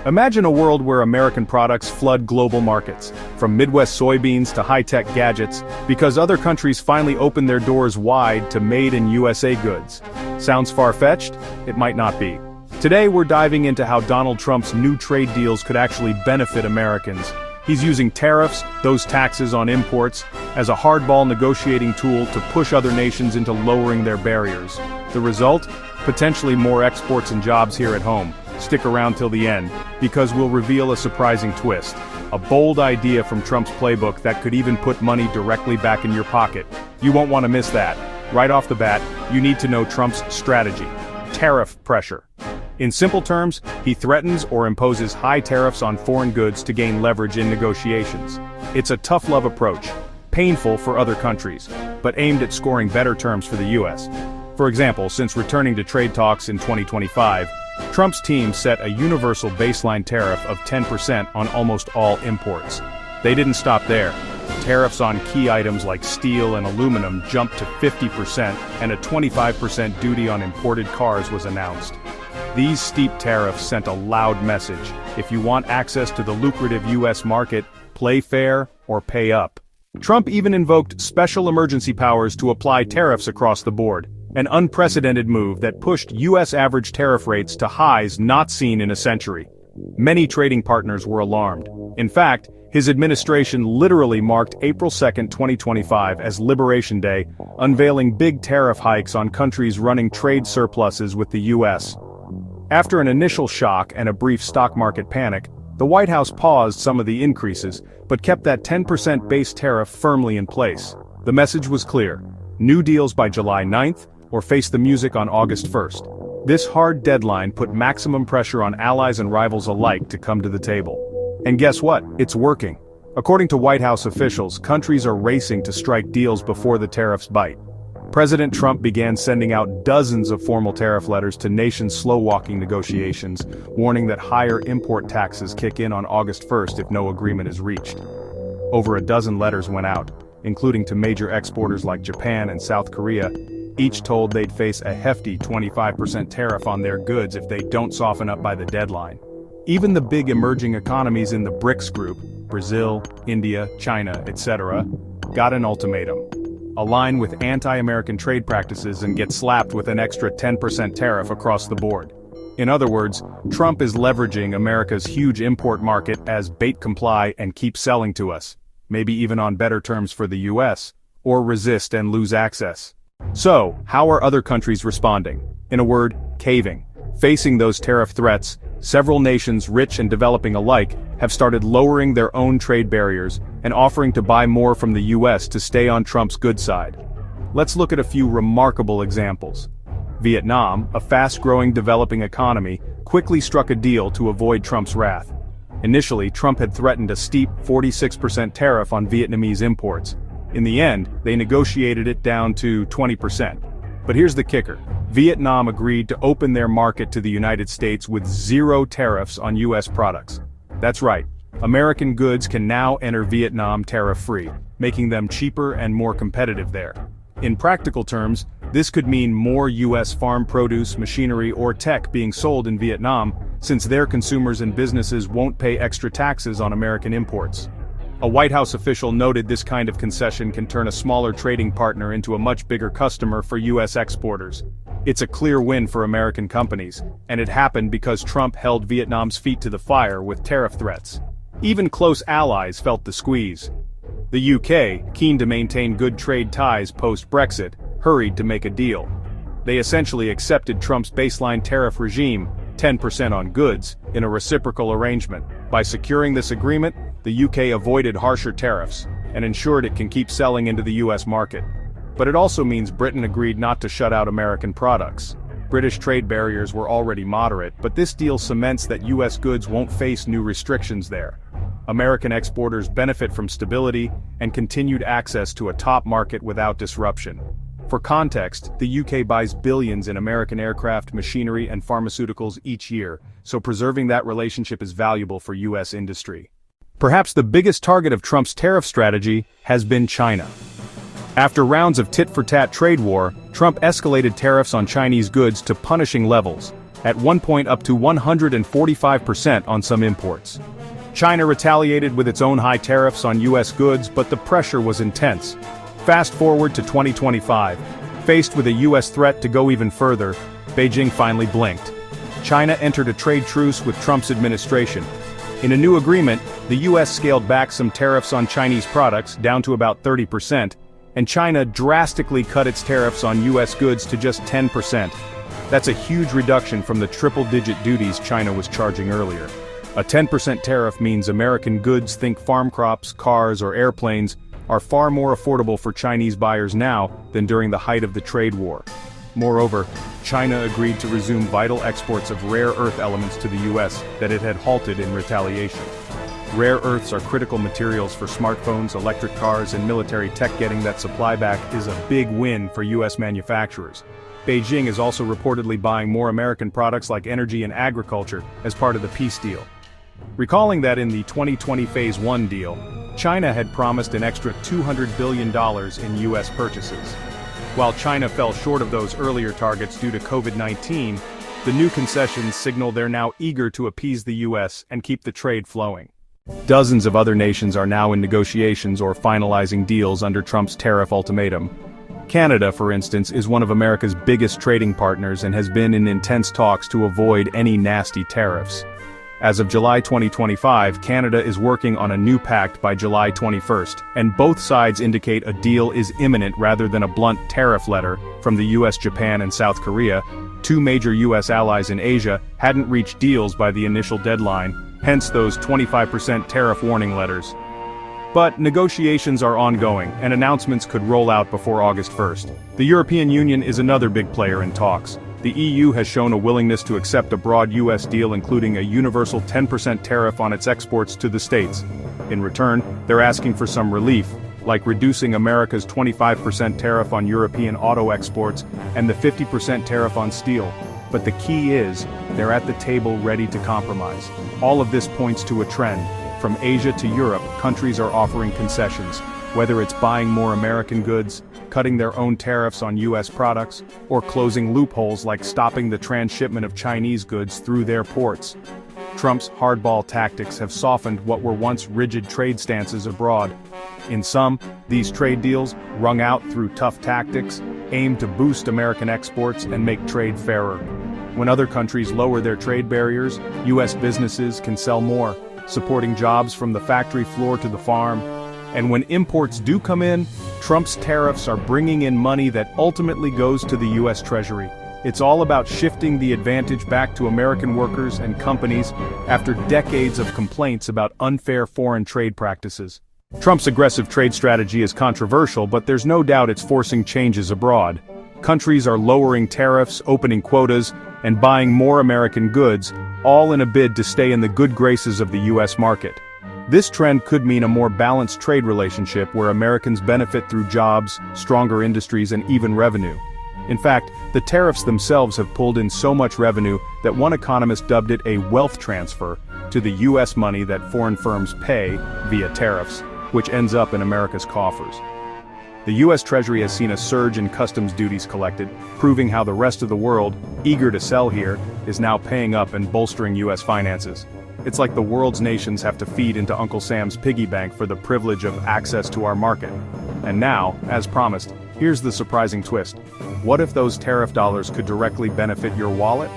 Imagine a world where American products flood global markets, from Midwest soybeans to high-tech gadgets, because other countries finally open their doors wide to made-in-USA goods. Sounds far-fetched? It might not be. Today we're diving into how Donald Trump's new trade deals could actually benefit Americans. He's using tariffs, those taxes on imports, as a hardball negotiating tool to push other nations into lowering their barriers. The result? Potentially more exports and jobs here at home. Stick around till the end, because we'll reveal a surprising twist. A bold idea from Trump's playbook that could even put money directly back in your pocket. You won't want to miss that. Right off the bat, you need to know Trump's strategy. Tariff pressure. In simple terms, he threatens or imposes high tariffs on foreign goods to gain leverage in negotiations. It's a tough-love approach, painful for other countries, but aimed at scoring better terms for the US. For example, since returning to trade talks in 2025, Trump's team set a universal baseline tariff of 10% on almost all imports. They didn't stop there. Tariffs on key items like steel and aluminum jumped to 50%, and a 25% duty on imported cars was announced. These steep tariffs sent a loud message: if you want access to the lucrative US market, play fair or pay up. Trump even invoked special emergency powers to apply tariffs across the board, an unprecedented move that pushed US average tariff rates to highs not seen in a century. Many trading partners were alarmed. In fact, his administration literally marked April 2, 2025 as Liberation Day, unveiling big tariff hikes on countries running trade surpluses with the US. After an initial shock and a brief stock market panic, the White House paused some of the increases, but kept that 10% base tariff firmly in place. The message was clear: new deals by July 9th, or face the music on August 1st. This hard deadline put maximum pressure on allies and rivals alike to come to the table. And guess what? It's working. According to White House officials, countries are racing to strike deals before the tariffs bite. President Trump began sending out dozens of formal tariff letters to nations slow-walking negotiations, warning that higher import taxes kick in on August 1st if no agreement is reached. Over a dozen letters went out, including to major exporters like Japan and South Korea, each told they'd face a hefty 25% tariff on their goods if they don't soften up by the deadline. Even the big emerging economies in the BRICS group, Brazil, India, China, etc., got an ultimatum: align with anti-American trade practices and get slapped with an extra 10% tariff across the board. In other words, Trump is leveraging America's huge import market as bait comply and keep selling to us, maybe even on better terms for the US, or resist and lose access. So, how are other countries responding? In a word, caving. Facing those tariff threats, several nations, rich and developing alike, have started lowering their own trade barriers and offering to buy more from the US to stay on Trump's good side. Let's look at a few remarkable examples. Vietnam, a fast-growing developing economy, quickly struck a deal to avoid Trump's wrath. Initially, Trump had threatened a steep 46% tariff on Vietnamese imports. In the end, they negotiated it down to 20%. But here's the kicker: Vietnam agreed to open their market to the United States with zero tariffs on US products. That's right, American goods can now enter Vietnam tariff-free, making them cheaper and more competitive there. In practical terms, this could mean more US farm produce, machinery, or tech being sold in Vietnam, since their consumers and businesses won't pay extra taxes on American imports. A White House official noted this kind of concession can turn a smaller trading partner into a much bigger customer for US exporters. It's a clear win for American companies, and it happened because Trump held Vietnam's feet to the fire with tariff threats. Even close allies felt the squeeze. The UK, keen to maintain good trade ties post-Brexit, hurried to make a deal. They essentially accepted Trump's baseline tariff regime, 10% on goods, in a reciprocal arrangement. By securing this agreement, the UK avoided harsher tariffs, and ensured it can keep selling into the US market. But it also means Britain agreed not to shut out American products. British trade barriers were already moderate, but this deal cements that US goods won't face new restrictions there. American exporters benefit from stability and continued access to a top market without disruption. For context, the UK buys billions in American aircraft, machinery, and pharmaceuticals each year, so preserving that relationship is valuable for US industry. Perhaps the biggest target of Trump's tariff strategy has been China. After rounds of tit-for-tat trade war, Trump escalated tariffs on Chinese goods to punishing levels. at one point up to 145% on some imports. China retaliated with its own high tariffs on US goods, but the pressure was intense. Fast forward to 2025. Faced with a US threat to go even further, Beijing finally blinked. China entered a trade truce with Trump's administration. In a new agreement, the US scaled back some tariffs on Chinese products down to about 30%, and China drastically cut its tariffs on US goods to just 10%. That's a huge reduction from the triple-digit duties China was charging earlier. A 10% tariff means American goods, think farm crops, cars, or airplanes, are far more affordable for Chinese buyers now than during the height of the trade war. Moreover, China agreed to resume vital exports of rare earth elements to the US that it had halted in retaliation. Rare earths are critical materials for smartphones, electric cars, and military tech. Getting that supply back is a big win for US manufacturers. Beijing is also reportedly buying more American products like energy and agriculture as part of the peace deal. Recalling that in the 2020 Phase 1 deal, China had promised an extra $200 billion in US purchases. While China fell short of those earlier targets due to COVID-19, the new concessions signal they're now eager to appease the US and keep the trade flowing. Dozens of other nations are now in negotiations or finalizing deals under Trump's tariff ultimatum. Canada, for instance, is one of America's biggest trading partners and has been in intense talks to avoid any nasty tariffs. As of July 2025, Canada is working on a new pact by July 21st, and both sides indicate a deal is imminent rather than a blunt tariff letter. From the US, Japan, and South Korea, two major US allies in Asia hadn't reached deals by the initial deadline, hence those 25% tariff warning letters. But negotiations are ongoing, and announcements could roll out before August 1st. The European Union is another big player in talks. The EU has shown a willingness to accept a broad US deal including a universal 10% tariff on its exports to the States. In return, they're asking for some relief, like reducing America's 25% tariff on European auto exports and the 50% tariff on steel. But the key is, they're at the table ready to compromise. All of this points to a trend. From Asia to Europe, countries are offering concessions, whether it's buying more American goods, cutting their own tariffs on US products, or closing loopholes like stopping the transshipment of Chinese goods through their ports. Trump's hardball tactics have softened what were once rigid trade stances abroad. In sum, these trade deals, wrung out through tough tactics, aim to boost American exports and make trade fairer. When other countries lower their trade barriers, US businesses can sell more, supporting jobs from the factory floor to the farm. And when imports do come in, Trump's tariffs are bringing in money that ultimately goes to the US Treasury. It's all about shifting the advantage back to American workers and companies after decades of complaints about unfair foreign trade practices. Trump's aggressive trade strategy is controversial, but there's no doubt it's forcing changes abroad. Countries are lowering tariffs, opening quotas, and buying more American goods, all in a bid to stay in the good graces of the US market. This trend could mean a more balanced trade relationship where Americans benefit through jobs, stronger industries, and even revenue. In fact, the tariffs themselves have pulled in so much revenue that one economist dubbed it a wealth transfer to the US money that foreign firms pay via tariffs, which ends up in America's coffers. The US Treasury has seen a surge in customs duties collected, proving how the rest of the world, eager to sell here, is now paying up and bolstering US finances. It's like the world's nations have to feed into Uncle Sam's piggy bank for the privilege of access to our market. And now, as promised, here's the surprising twist. What if those tariff dollars could directly benefit your wallet?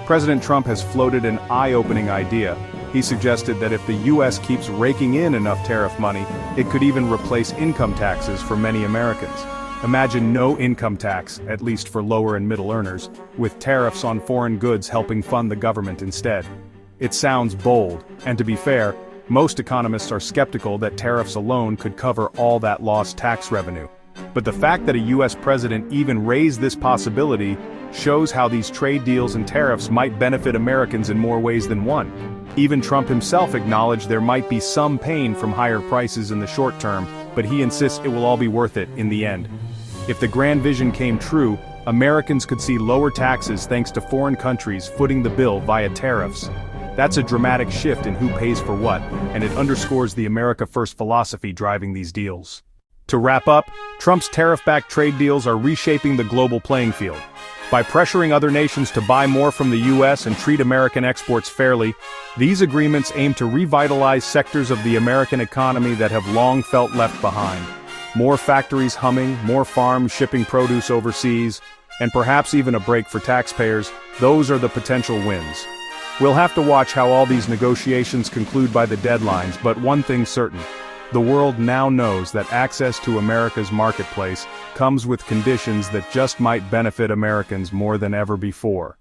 President Trump has floated an eye-opening idea. He suggested that if the US keeps raking in enough tariff money, it could even replace income taxes for many Americans. Imagine no income tax, at least for lower and middle earners, with tariffs on foreign goods helping fund the government instead. It sounds bold, and to be fair, most economists are skeptical that tariffs alone could cover all that lost tax revenue. But the fact that a US president even raised this possibility shows how these trade deals and tariffs might benefit Americans in more ways than one. Even Trump himself acknowledged there might be some pain from higher prices in the short term, but he insists it will all be worth it in the end. If the grand vision came true, Americans could see lower taxes thanks to foreign countries footing the bill via tariffs. That's a dramatic shift in who pays for what, and it underscores the America First philosophy driving these deals. To wrap up, Trump's tariff-backed trade deals are reshaping the global playing field. By pressuring other nations to buy more from the US and treat American exports fairly, these agreements aim to revitalize sectors of the American economy that have long felt left behind. More factories humming, more farms shipping produce overseas, and perhaps even a break for taxpayers, those are the potential wins. We'll have to watch how all these negotiations conclude by the deadlines, but one thing's certain. The world now knows that access to America's marketplace comes with conditions that just might benefit Americans more than ever before.